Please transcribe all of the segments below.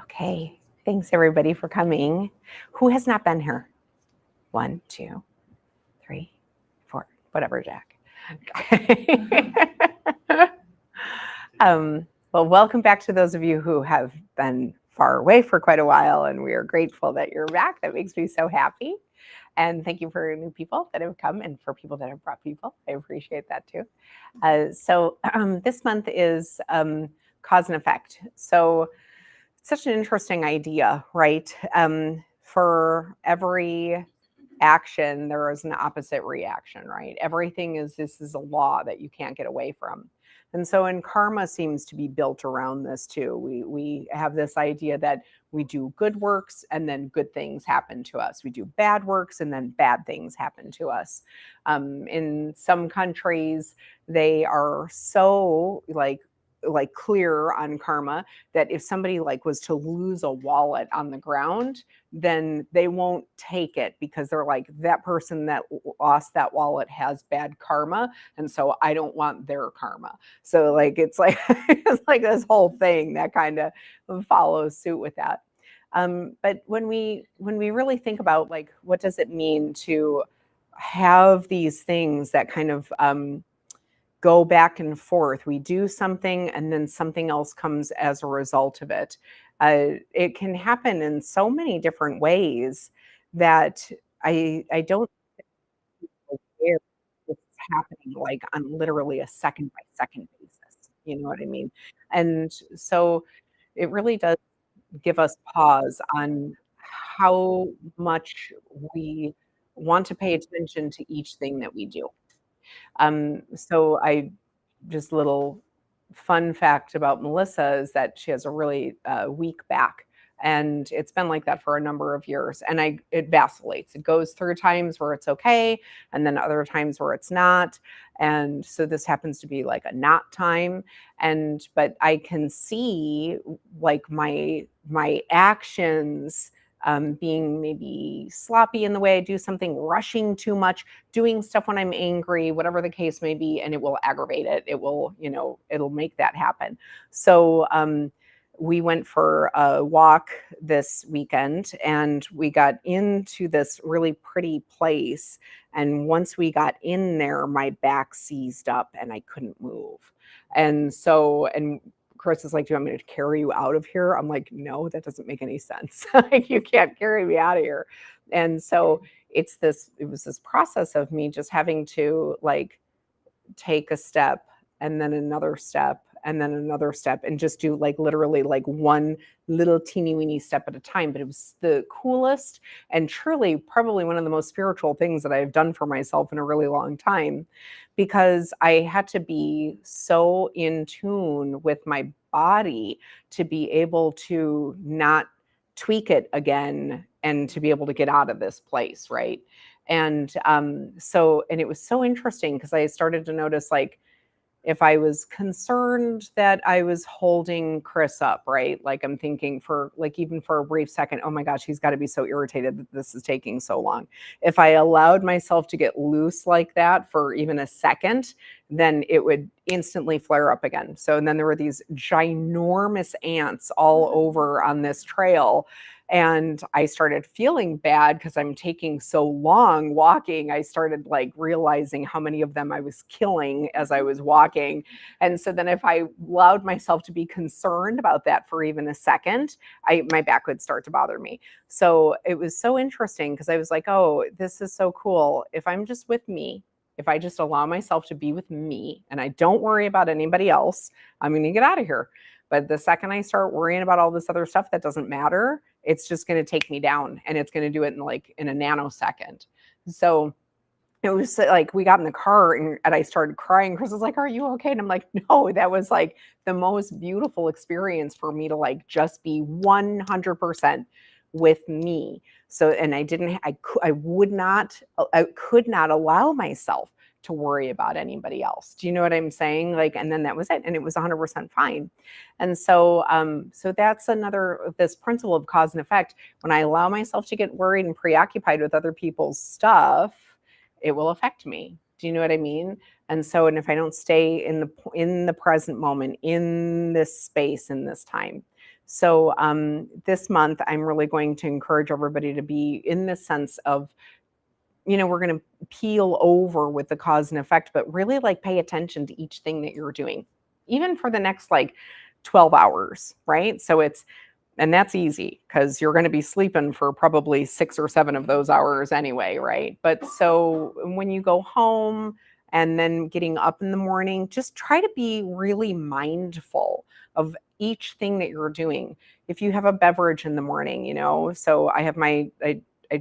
Okay, thanks everybody for coming. Who has not been here? 1, 2, 3, 4, whatever, Jack. Okay. Well, welcome back to those of you who have been far away for quite a while, and we are grateful that you're back. That makes me so happy. And thank you for new people that have come and for people that have brought people. I appreciate that too. So this month is cause and effect. So such an interesting idea, right? For every action, there is an opposite reaction, right? Everything is, this is a law that you can't get away from. And so, and karma seems to be built around this too. We have this idea that we do good works and then good things happen to us. We do bad works and then bad things happen to us. In some countries, they are so like clear on karma that if somebody like was to lose a wallet on the ground, then they won't take it because they're like, that person that lost that wallet has bad karma, and so I don't want their karma. So like it's like it's like this whole thing that kind of follows suit with that. But when we really think about like what does it mean to have these things that kind of go back and forth. We do something and then something else comes as a result of it. It can happen in so many different ways that I don't know where this is happening like on literally a second by second basis. You know what I mean? And so it really does give us pause on how much we want to pay attention to each thing that we do. So I just little fun fact about Melissa is that she has a really weak back. And it's been like that for a number of years. And it vacillates. It goes through times where it's okay, and then other times where it's not. And so this happens to be like a not time. But I can see like my actions being maybe sloppy in the way I do something, rushing too much, doing stuff when I'm angry, whatever the case may be, and it will aggravate it. It will, it'll make that happen. So we went for a walk this weekend and we got into this really pretty place. And once we got in there, my back seized up and I couldn't move. And Chris is like, do you want me to carry you out of here? I'm like, no, that doesn't make any sense. Like, you can't carry me out of here. And so it was this process of me just having to like take a step and then another step and then another step and just do like literally like one little teeny weeny step at a time. But it was the coolest and truly probably one of the most spiritual things that I've done for myself in a really long time, because I had to be so in tune with my body to be able to not tweak it again and to be able to get out of this place, right? And it was so interesting because I started to notice like if I was concerned that I was holding Chris up, right? Like I'm thinking for like even for a brief second, oh my gosh, he's got to be so irritated that this is taking so long. If I allowed myself to get loose like that for even a second, then it would instantly flare up again. So and then there were these ginormous ants all over on this trail. And I started feeling bad because I'm taking so long walking. I started like realizing how many of them I was killing as I was walking. And so then if I allowed myself to be concerned about that for even a second, my back would start to bother me. So it was so interesting because I was like, oh, this is so cool. If I'm just with me, if I just allow myself to be with me and I don't worry about anybody else, I'm going to get out of here. But the second I start worrying about all this other stuff that doesn't matter, it's just going to take me down, and it's going to do it in a nanosecond. So it was like we got in the car and I started crying. Chris was like, "Are you okay?" And I'm like, "No, that was like the most beautiful experience for me to like just be 100% with me." So, and I could not allow myself to worry about anybody else. Do you know what I'm saying? Like, and then that was it, and it was 100% fine. And so, so that's this principle of cause and effect. When I allow myself to get worried and preoccupied with other people's stuff, it will affect me. Do you know what I mean? And so, and if I don't stay in the present moment, in this space, in this time. So this month, I'm really going to encourage everybody to be in the sense of, we're going to peel over with the cause and effect, but really like pay attention to each thing that you're doing, even for the next like 12 hours, right? And that's easy because you're going to be sleeping for probably 6 or 7 of those hours anyway, right? But so when you go home and then getting up in the morning, just try to be really mindful of each thing that you're doing. If you have a beverage in the morning, so I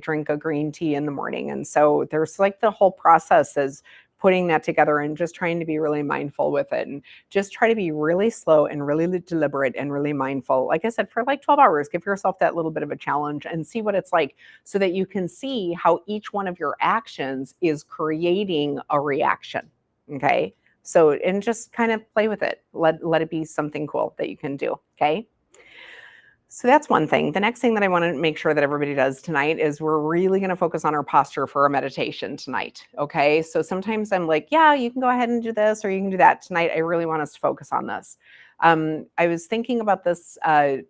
drink a green tea in the morning. And so there's like the whole process is putting that together and just trying to be really mindful with it. And just try to be really slow and really deliberate and really mindful. Like I said, for like 12 hours, give yourself that little bit of a challenge and see what it's like so that you can see how each one of your actions is creating a reaction. Okay. So, and just kind of play with it. Let it be something cool that you can do. Okay. So that's one thing. The next thing that I want to make sure that everybody does tonight is we're really going to focus on our posture for our meditation tonight. Okay. So sometimes I'm like, yeah, you can go ahead and do this or you can do that. Tonight, I really want us to focus on this. I was thinking about this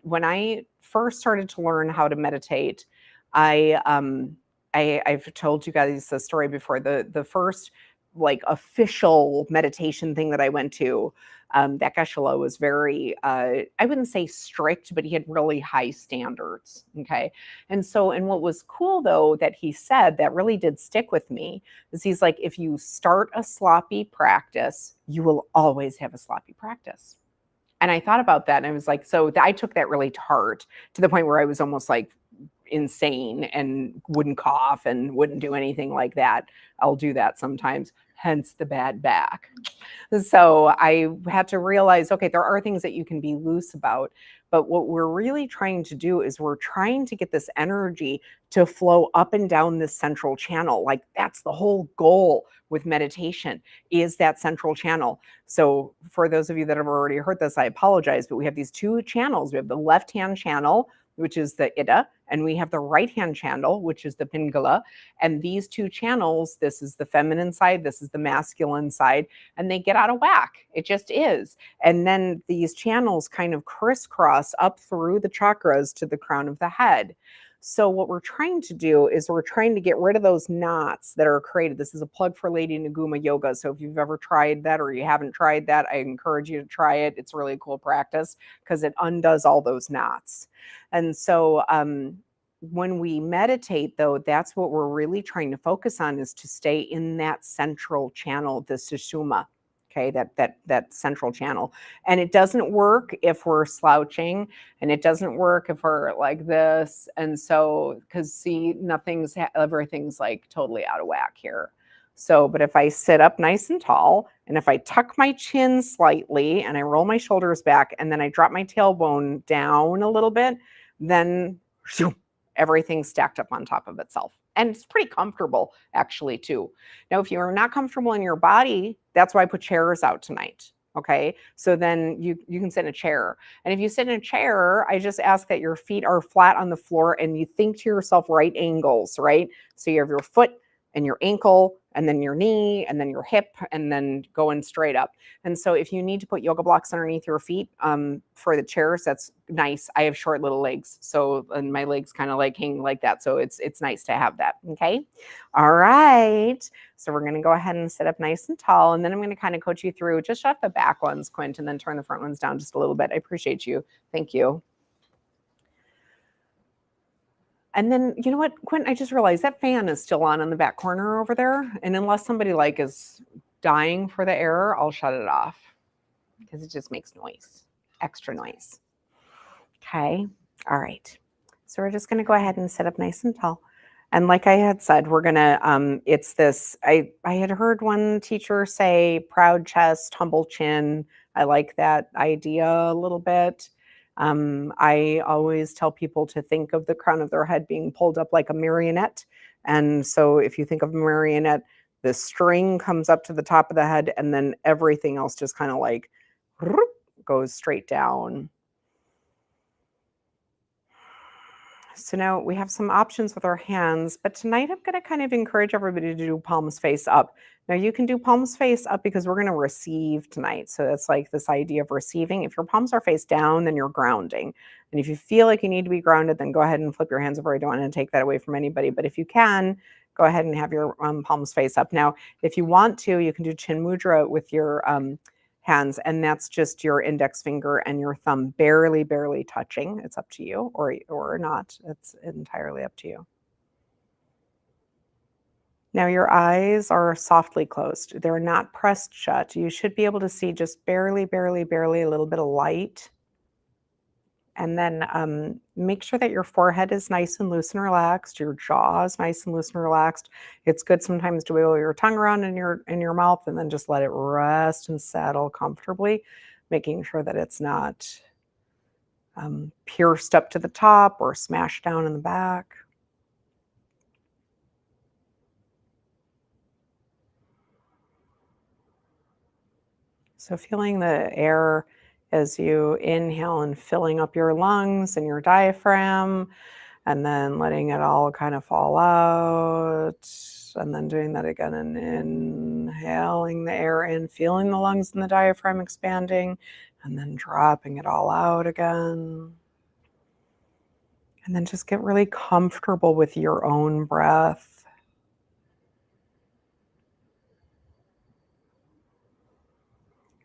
when I first started to learn how to meditate. I've told you guys the story before. The first like official meditation thing that I went to, that Geshe-la was very, I wouldn't say strict, but he had really high standards. Okay. And what was cool though, that he said that really did stick with me is he's like, if you start a sloppy practice, you will always have a sloppy practice. And I thought about that and I was like, I took that really to heart to the point where I was almost like insane and wouldn't cough and wouldn't do anything like that. I'll do that sometimes, hence the bad back. So I had to realize, okay, there are things that you can be loose about, but what we're really trying to do is we're trying to get this energy to flow up and down this central channel. Like that's the whole goal with meditation, is that central channel. So for those of you that have already heard this, I apologize, but we have these 2 channels. We have the left-hand channel, which is the Ida, and we have the right-hand channel, which is the Pingala. And these 2 channels, this is the feminine side, this is the masculine side, and they get out of whack. It just is. And then these channels kind of crisscross up through the chakras to the crown of the head. So what we're trying to do is we're trying to get rid of those knots that are created. This is a plug for Lady Naguma Yoga. So if you've ever tried that or you haven't tried that, I encourage you to try it. It's really a cool practice because it undoes all those knots. And so when we meditate, though, that's what we're really trying to focus on, is to stay in that central channel, the Sushumna. Okay, that central channel. And it doesn't work if we're slouching, and it doesn't work if we're like this. And so, because see, everything's like totally out of whack here. So, but if I sit up nice and tall, and if I tuck my chin slightly, and I roll my shoulders back, and then I drop my tailbone down a little bit, then everything's stacked up on top of itself. And it's pretty comfortable, actually, too. Now, if you're not comfortable in your body, that's why I put chairs out tonight. Okay. So then you can sit in a chair. And if you sit in a chair, I just ask that your feet are flat on the floor and you think to yourself right angles, right? So you have your foot and your ankle and then your knee and then your hip and then going straight up. And so if you need to put yoga blocks underneath your feet for the chairs, that's nice. I have short little legs, and my legs kind of like hang like that. So it's nice to have that. Okay. All right. So we're going to go ahead and sit up nice and tall. And then I'm going to kind of coach you through. Just shut the back ones, Quint, and then turn the front ones down just a little bit. I appreciate you. Thank you. And then, you know what, Quentin, I just realized that fan is still on in the back corner over there. And unless somebody like is dying for the air, I'll shut it off because it just makes noise, extra noise. Okay. All right. So we're just going to go ahead and sit up nice and tall. And like I had said, we're going to, it's this, I had heard one teacher say proud chest, humble chin. I like that idea a little bit. I always tell people to think of the crown of their head being pulled up like a marionette. And so if you think of a marionette, the string comes up to the top of the head and then everything else just kind of like goes straight down. So now we have some options with our hands, but tonight I'm going to kind of encourage everybody to do palms face up. Now you can do palms face up because we're going to receive tonight. So it's like this idea of receiving. If your palms are face down, then you're grounding. And if you feel like you need to be grounded, then go ahead and flip your hands over. I don't want to take that away from anybody, but if you can, go ahead and have your palms face up. Now, if you want to, you can do chin mudra with your hands, and that's just your index finger and your thumb barely touching. It's up to you, or not. It's entirely up to you. Now your eyes are softly closed. They're not pressed shut. You should be able to see just barely a little bit of light. And then make sure that your forehead is nice and loose and relaxed. Your jaw is nice and loose and relaxed. It's good sometimes to wiggle your tongue around in your mouth and then just let it rest and settle comfortably, making sure that it's not pierced up to the top or smashed down in the back. So feeling the air as you inhale and filling up your lungs and your diaphragm, and then letting it all kind of fall out, and then doing that again and inhaling the air in, feeling the lungs and the diaphragm expanding, and then dropping it all out again. And then just get really comfortable with your own breath.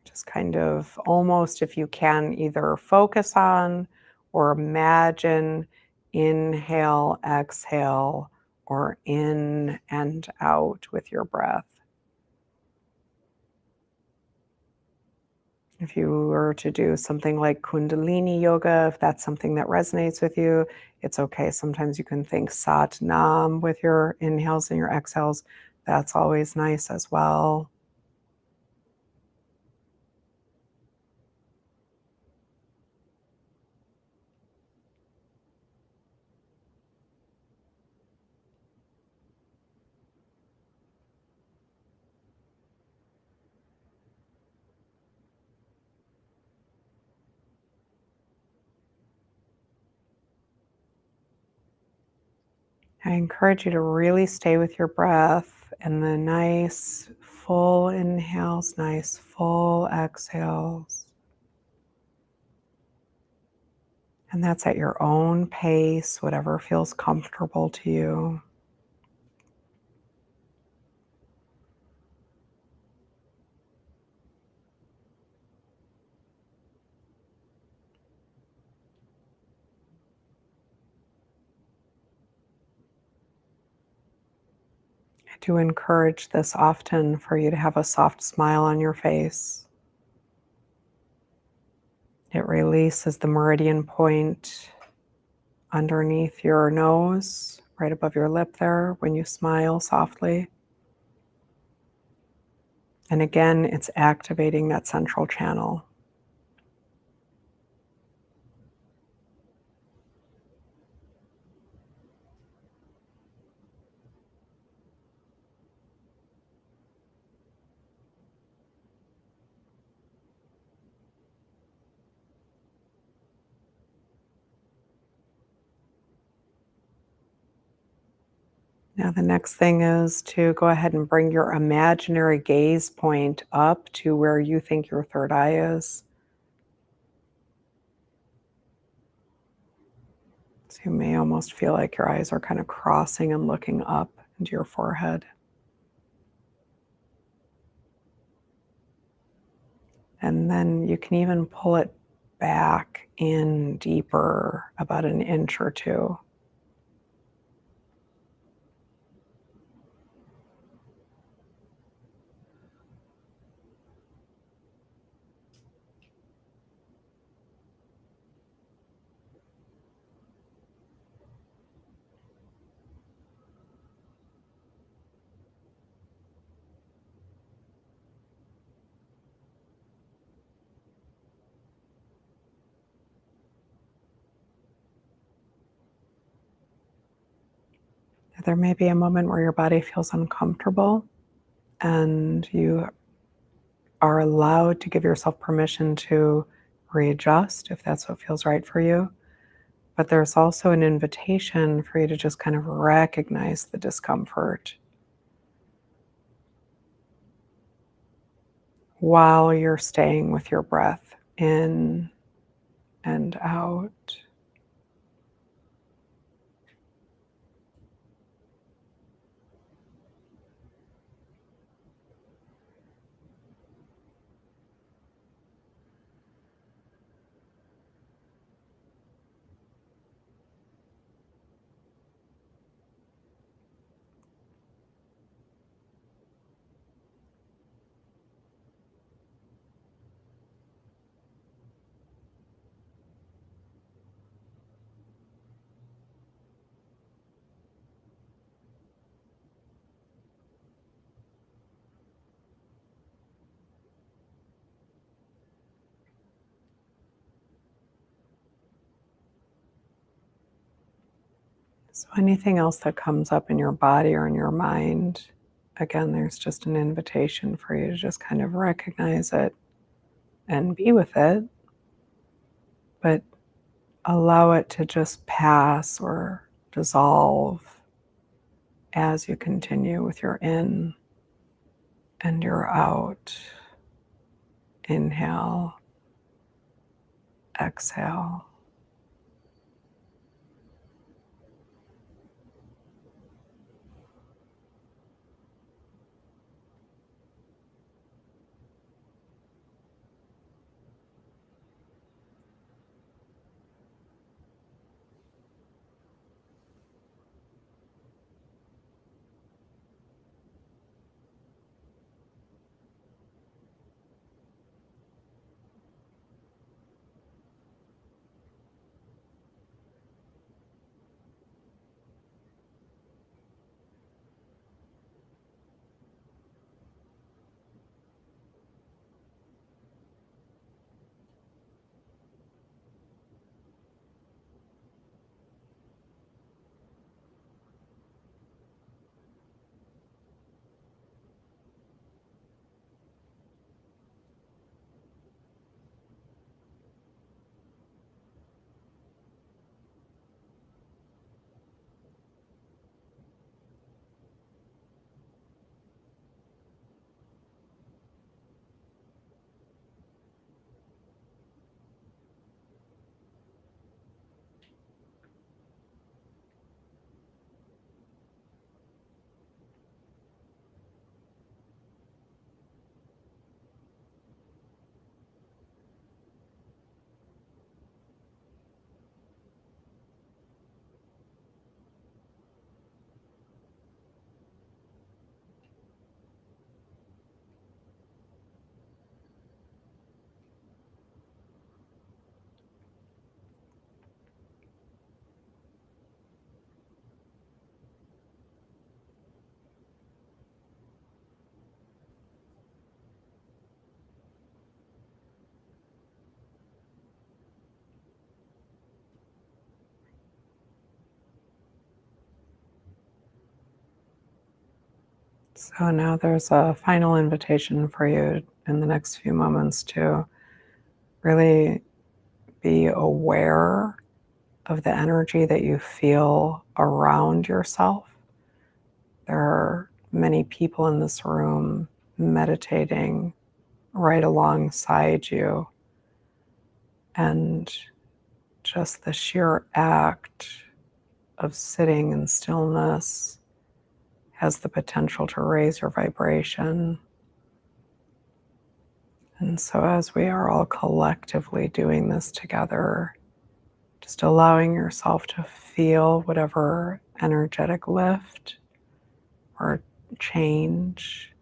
Just kind of almost, if you can, either focus on or imagine inhale, exhale, or in and out with your breath. If you were to do something like Kundalini yoga, if that's something that resonates with you, it's okay. Sometimes you can think Sat Nam with your inhales and your exhales. That's always nice as well. I encourage you to really stay with your breath and the nice full inhales, nice full exhales. And that's at your own pace, whatever feels comfortable to you. I do encourage this often for you to have a soft smile on your face. It releases the meridian point underneath your nose, right above your lip there, when you smile softly. And again, it's activating that central channel. Now, the next thing is to go ahead and bring your imaginary gaze point up to where you think your third eye is. So you may almost feel like your eyes are kind of crossing and looking up into your forehead. And then you can even pull it back in deeper, about an inch or two. There may be a moment where your body feels uncomfortable, and you are allowed to give yourself permission to readjust if that's what feels right for you. But there's also an invitation for you to just kind of recognize the discomfort while you're staying with your breath in and out. So, anything else that comes up in your body or in your mind, again, there's just an invitation for you to just kind of recognize it and be with it, but allow it to just pass or dissolve as you continue with your in and your out. Inhale, exhale. So now there's a final invitation for you in the next few moments to really be aware of the energy that you feel around yourself. There are many people in this room meditating right alongside you, and just the sheer act of sitting in stillness has the potential to raise your vibration. And so, as we are all collectively doing this together, just allowing yourself to feel whatever energetic lift or change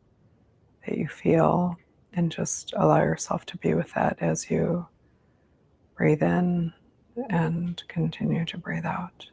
that you feel, and just allow yourself to be with that as you breathe in and continue to breathe out.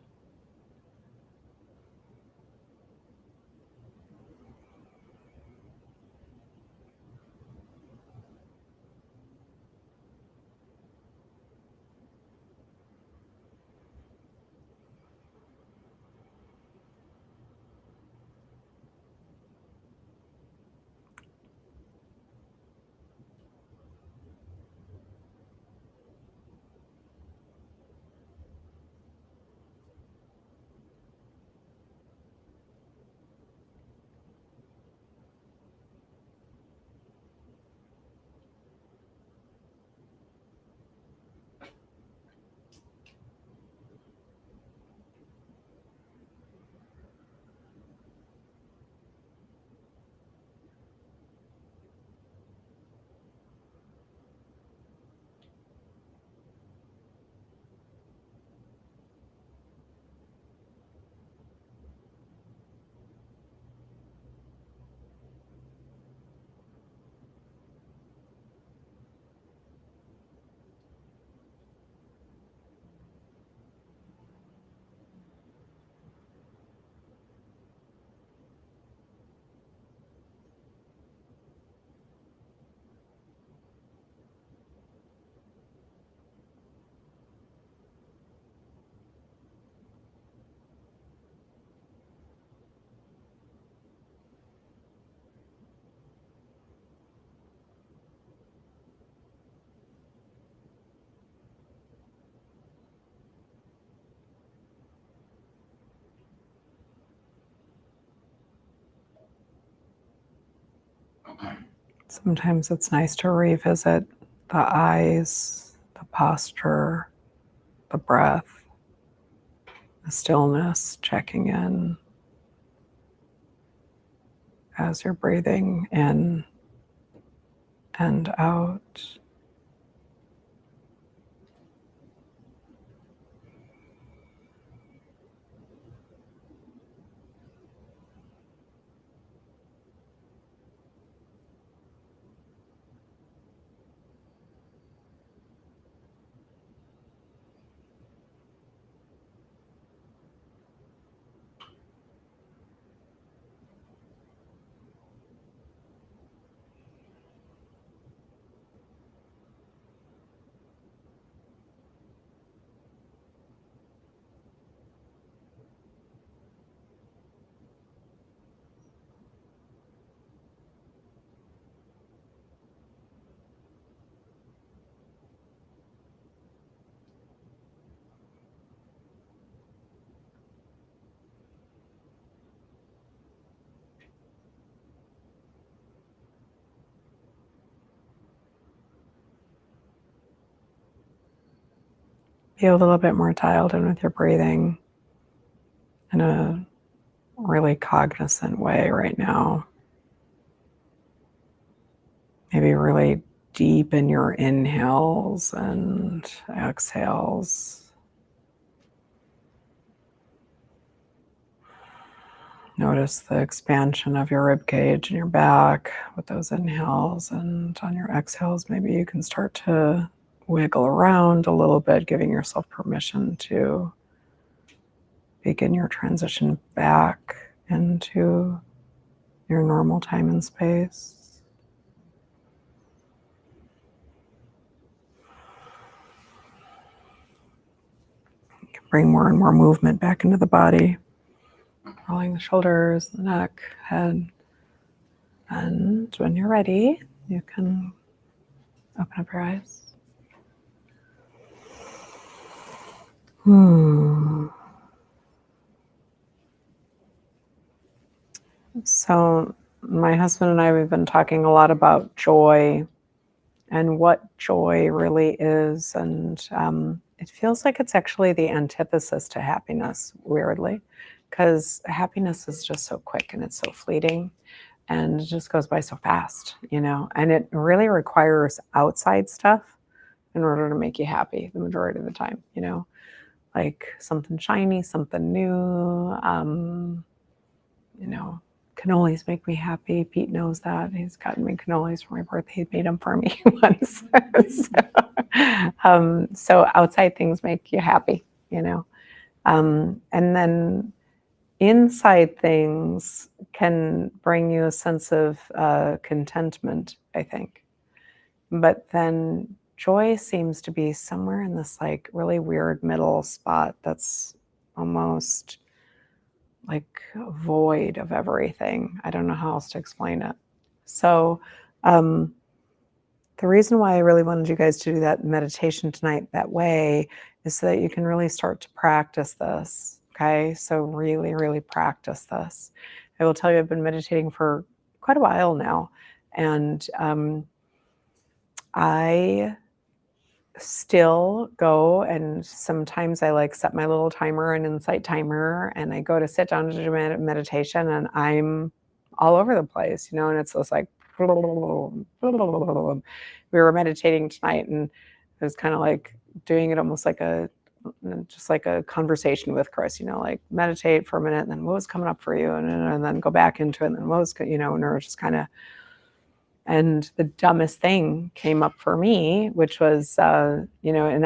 Sometimes it's nice to revisit the eyes, the posture, the breath, the stillness, checking in as you're breathing in and out. Be a little bit more dialed in with your breathing in a really cognizant way right now. Maybe really deep in your inhales and exhales. Notice the expansion of your rib cage and your back with those inhales, and on your exhales, maybe you can start to wiggle around a little bit, giving yourself permission to begin your transition back into your normal time and space. You can bring more and more movement back into the body, rolling the shoulders, the neck, head. And when you're ready, you can open up your eyes. So my husband and I, we've been talking a lot about joy and what joy really is. And it feels like it's actually the antithesis to happiness, weirdly, because happiness is just so quick and it's so fleeting and it just goes by so fast, and it really requires outside stuff in order to make you happy the majority of the time, like something shiny, something new, cannolis make me happy. Pete knows that. He's gotten me cannolis for my birthday. He made them for me once. So outside things make you happy, and then inside things can bring you a sense of contentment, I think. But then joy seems to be somewhere in this like really weird middle spot that's almost like void of everything. I don't know how else to explain it. So the reason why I really wanted you guys to do that meditation tonight that way is so that you can really start to practice this. Okay, so really, really practice this. I will tell you, I've been meditating for quite a while now, and I still go, and sometimes I like set my little timer, an insight timer, and I go to sit down to do meditation, and I'm all over the place, and it's this like we were meditating tonight, and it was kind of like doing it almost like just like a conversation with Chris, like meditate for a minute, and then what was coming up for you, and then go back into it, and then what was, and we're just kind of. And the dumbest thing came up for me, which was, and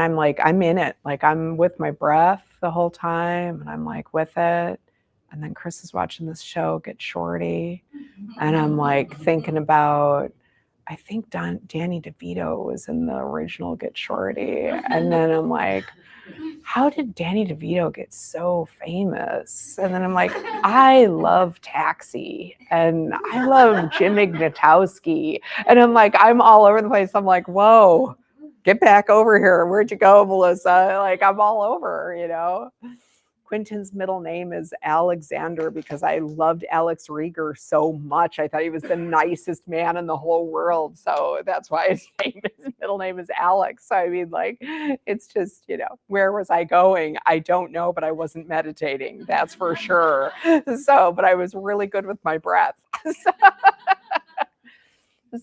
I'm like, I'm in it. Like I'm with my breath the whole time and I'm like with it. And then Chris is watching this show, Get Shorty. And I'm like thinking about, I think Danny DeVito was in the original Get Shorty. And then I'm like, how did Danny DeVito get so famous? And then I'm like, I love Taxi and I love Jim Ignatowski. And I'm like, I'm all over the place. I'm like, whoa, get back over here. Where'd you go, Melissa? Like I'm all over, Quentin's middle name is Alexander because I loved Alex Rieger so much. I thought he was the nicest man in the whole world. So that's why his middle name is Alex. So I mean, like, it's just, you know, where was I going? I don't know, but I wasn't meditating. That's for sure. So, but I was really good with my breath.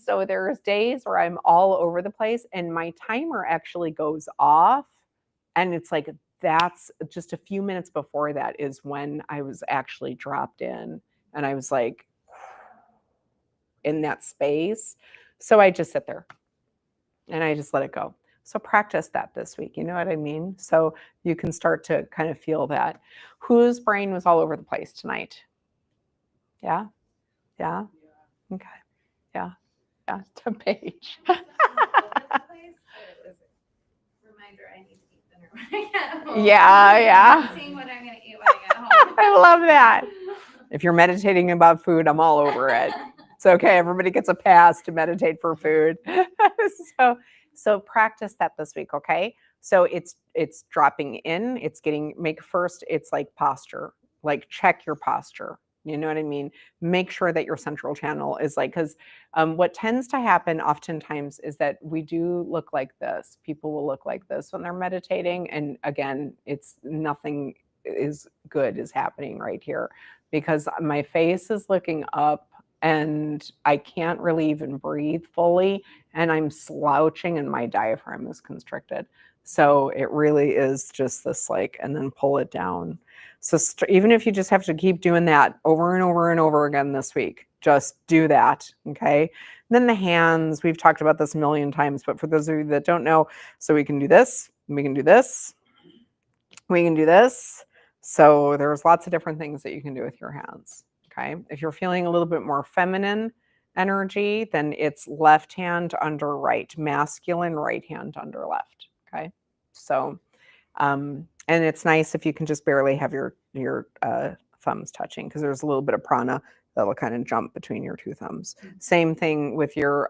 So there's days where I'm all over the place and my timer actually goes off. And it's like, that's just a few minutes before that is when I was actually dropped in and I was like in that space. So I just sit there and I just let it go. So practice that this week. You know what I mean? So you can start to kind of feel that. Whose brain was all over the place tonight? Yeah? Yeah? Okay. Yeah. Yeah. To Paige. Reminder, I need to eat dinner when I get home. Yeah. I'm seeing what I'm going to eat when I get home. I love that. If you're meditating about food, I'm all over it. It's okay. Everybody gets a pass to meditate for food. So practice that this week, okay? So it's dropping in. It's it's like posture. Like check your posture. You know what I mean? Make sure that your central channel is like, because what tends to happen oftentimes is that we do look like this. People will look like this when they're meditating. And again, it's nothing is good is happening right here because my face is looking up and I can't really even breathe fully. And I'm slouching and my diaphragm is constricted. So it really is just this like, and then pull it down. So even if you just have to keep doing that over and over and over again this week, just do that, okay? And then the hands, we've talked about this a million times, but for those of you that don't know, so we can do this, we can do this, we can do this. So there's lots of different things that you can do with your hands, okay? If you're feeling a little bit more feminine energy, then it's left hand under right, masculine right hand under left, okay? So, and it's nice if you can just barely have your thumbs touching because there's a little bit of prana that'll kind of jump between your two thumbs. Same thing with your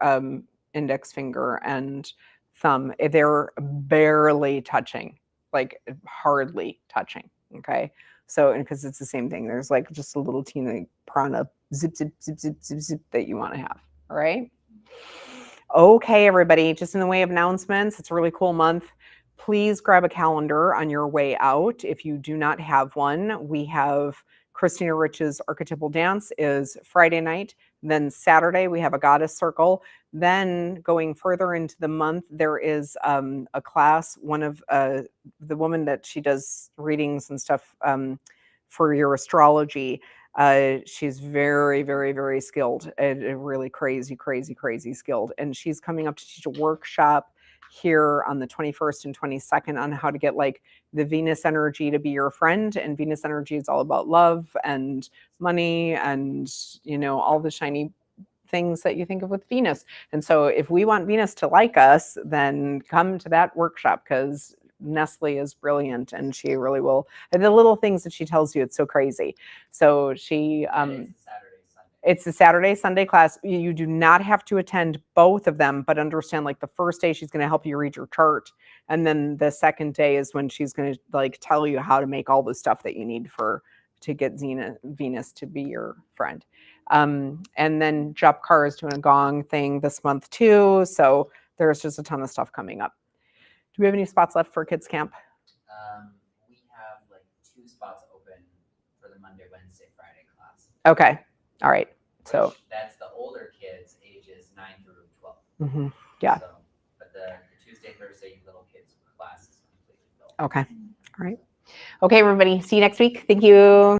index finger and thumb. They're barely touching, like hardly touching, okay? So, and because it's the same thing, there's like just a little teeny prana zip, zip, zip, zip, zip, zip that you want to have, all right? Okay, everybody, just in the way of announcements, it's a really cool month. Please grab a calendar on your way out. If you do not have one, we have Christina Rich's Archetypal Dance is Friday night. Then Saturday, we have a Goddess Circle. Then going further into the month, there is a class. One of the woman that she does readings and stuff for your astrology. She's very, very, very skilled and really crazy, crazy, crazy skilled. And she's coming up to teach a workshop here on the 21st and 22nd on how to get like the Venus energy to be your friend. And Venus energy is all about love and money and, you know, all the shiny things that you think of with Venus. And so if we want Venus to like us, then come to that workshop because Nestle is brilliant and she really will. And the little things that she tells you, it's so crazy. So she, it's a Saturday, Sunday class. You do not have to attend both of them, but understand like the first day she's going to help you read your chart. And then the second day is when she's going to like tell you how to make all the stuff that you need to get Venus to be your friend. And then Japkar is doing a gong thing this month too. So there's just a ton of stuff coming up. Do we have any spots left for kids camp? We have like 2 spots open for the Monday, Wednesday, Friday class. Okay. All right. So that's the older kids, ages 9 through 12. Mm-hmm. Yeah. So, but the Tuesday, Thursday little kids class is completely filled. Okay. All right. Okay, everybody. See you next week. Thank you.